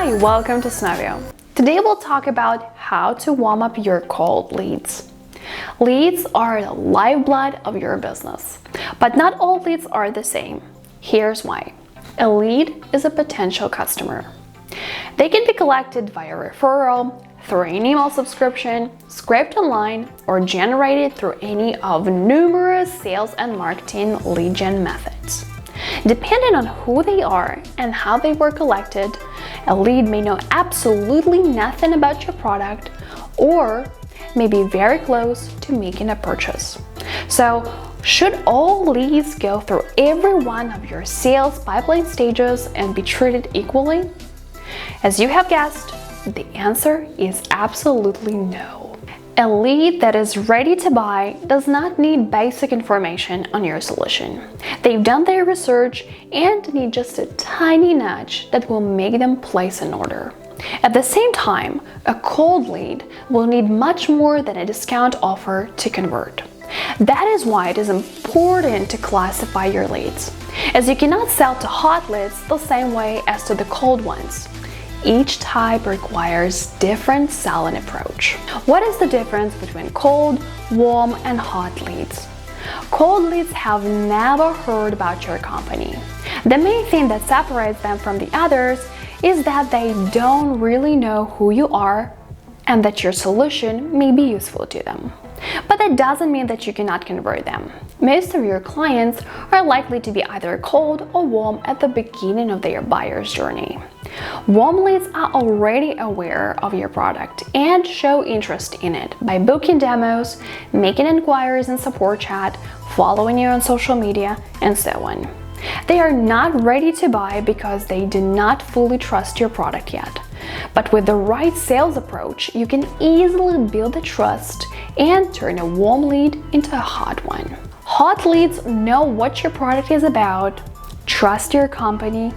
Hi, welcome to Snovio. Today we'll talk about how to warm up your cold leads. Leads are the lifeblood of your business, but not all leads are the same. Here's why. A lead is a potential customer. They can be collected via referral, through an email subscription, scraped online, or generated through any of numerous sales and marketing lead gen methods. Depending on who they are and how they were collected, a lead may know absolutely nothing about your product or may be very close to making a purchase. So, should all leads go through every one of your sales pipeline stages and be treated equally? As you have guessed, the answer is absolutely no. A lead that is ready to buy does not need basic information on your solution. They've done their research and need just a tiny nudge that will make them place an order. At the same time, a cold lead will need much more than a discount offer to convert. That is why it is important to classify your leads, as you cannot sell to hot leads the same way as to the cold ones. Each type requires different selling approach. What is the difference between cold, warm, and hot leads? Cold leads have never heard about your company. The main thing that separates them from the others is that they don't really know who you are and that your solution may be useful to them. But that doesn't mean that you cannot convert them. Most of your clients are likely to be either cold or warm at the beginning of their buyer's journey. Warm leads are already aware of your product and show interest in it by booking demos, making inquiries in support chat, following you on social media, and so on. They are not ready to buy because they do not fully trust your product yet. But with the right sales approach, you can easily build the trust and turn a warm lead into a hot one. Hot leads know what your product is about, trust your company,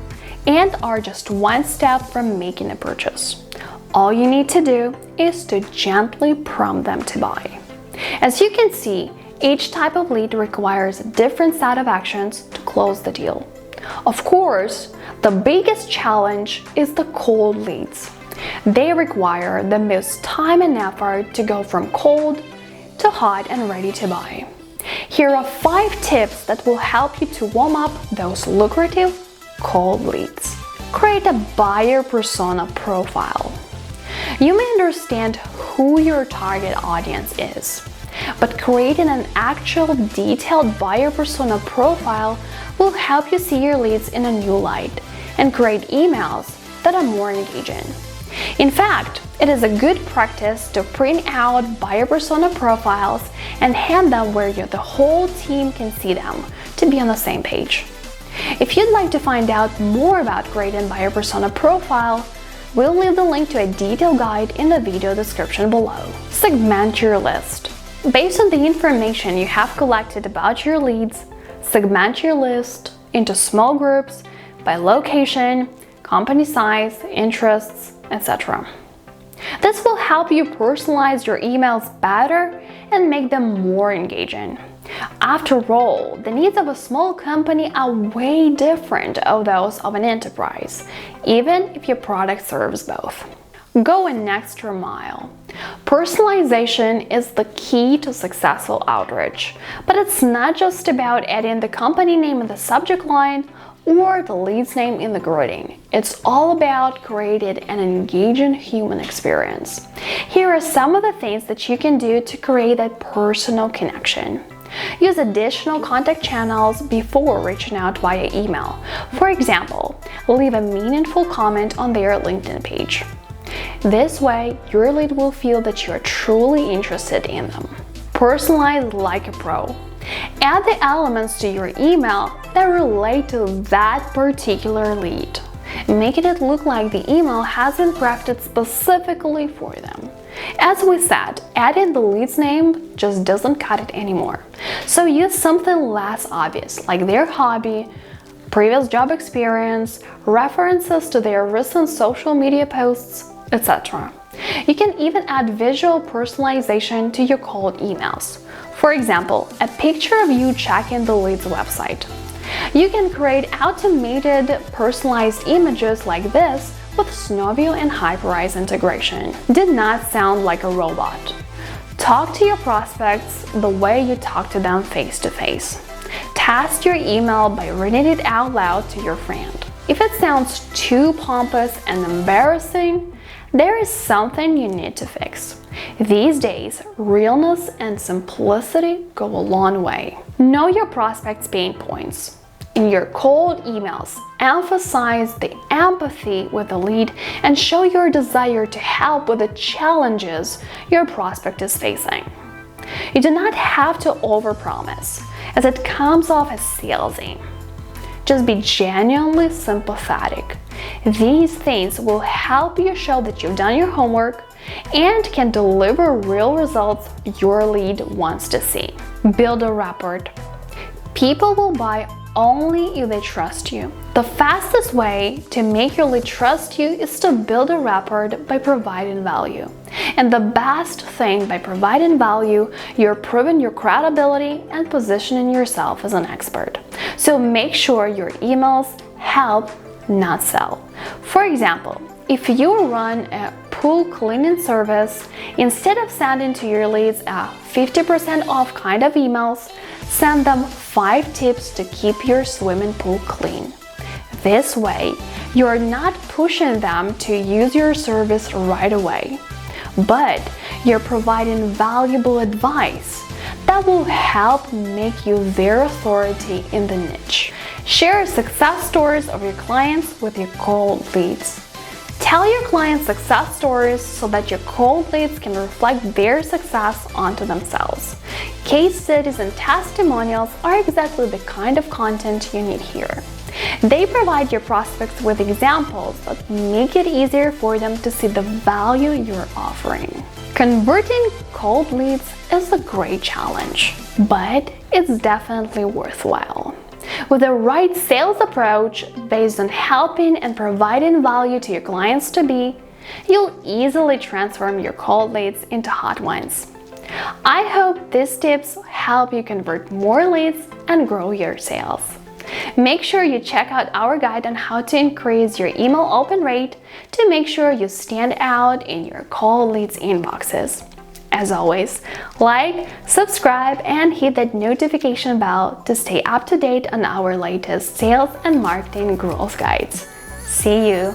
and are just one step from making a purchase. All you need to do is to gently prompt them to buy. As you can see, each type of lead requires a different set of actions to close the deal. Of course, the biggest challenge is the cold leads. They require the most time and effort to go from cold to hot and ready to buy. Here are 5 tips that will help you to warm up those lucrative cold leads. Create a buyer persona profile. You may understand who your target audience is, but creating an actual detailed buyer persona profile will help you see your leads in a new light and create emails that are more engaging. In fact, it is a good practice to print out buyer persona profiles and hand them where the whole team can see them to be on the same page. If you'd like to find out more about creating buyer persona profile, we'll leave the link to a detailed guide in the video description below. Segment your list. Based on the information you have collected about your leads, segment your list into small groups by location, company size, interests, etc. This will help you personalize your emails better and make them more engaging. After all, the needs of a small company are way different of those of an enterprise, even if your product serves both. Go an extra mile. Personalization is the key to successful outreach, but it's not just about adding the company name in the subject line or the lead's name in the greeting. It's all about creating an engaging human experience. Here are some of the things that you can do to create that personal connection. Use additional contact channels before reaching out via email. For example, leave a meaningful comment on their LinkedIn page. This way, your lead will feel that you are truly interested in them. Personalize like a pro. Add the elements to your email that relate to that particular lead, making it look like the email has been crafted specifically for them. As we said, adding the lead's name just doesn't cut it anymore. So use something less obvious, like their hobby, previous job experience, references to their recent social media posts, etc. You can even add visual personalization to your cold emails. For example, a picture of you checking the lead's website. You can create automated personalized images like this with Snovio and Hyperice integration. Did not sound like a robot. Talk to your prospects the way you talk to them face to face. Test your email by reading it out loud to your friend. If it sounds too pompous and embarrassing, there is something you need to fix. These days, realness and simplicity go a long way. Know your prospects' pain points. In your cold emails, emphasize the empathy with the lead and show your desire to help with the challenges your prospect is facing. You do not have to overpromise, as it comes off as salesy. Just be genuinely sympathetic. These things will help you show that you've done your homework and can deliver real results your lead wants to see. Build a rapport. People will buy only if they trust you. The fastest way to make your lead trust you is to build a rapport by providing value. And the best thing by providing value, you're proving your credibility and positioning yourself as an expert. So make sure your emails help, not sell. For example, if you run a pool cleaning service, instead of sending to your leads a 50% off kind of emails, send them 5 tips to keep your swimming pool clean. This way, you're not pushing them to use your service right away, but you're providing valuable advice that will help make you their authority in the niche. Share success stories of your clients with your cold leads. Tell your clients success stories so that your cold leads can reflect their success onto themselves. Case studies and testimonials are exactly the kind of content you need here. They provide your prospects with examples that make it easier for them to see the value you're offering. Converting cold leads is a great challenge, but it's definitely worthwhile. With the right sales approach based on helping and providing value to your clients to be, you'll easily transform your cold leads into hot ones. I hope these tips help you convert more leads and grow your sales. Make sure you check out our guide on how to increase your email open rate to make sure you stand out in your cold leads inboxes. As always, like, subscribe, and hit that notification bell to stay up to date on our latest sales and marketing growth guides. See you!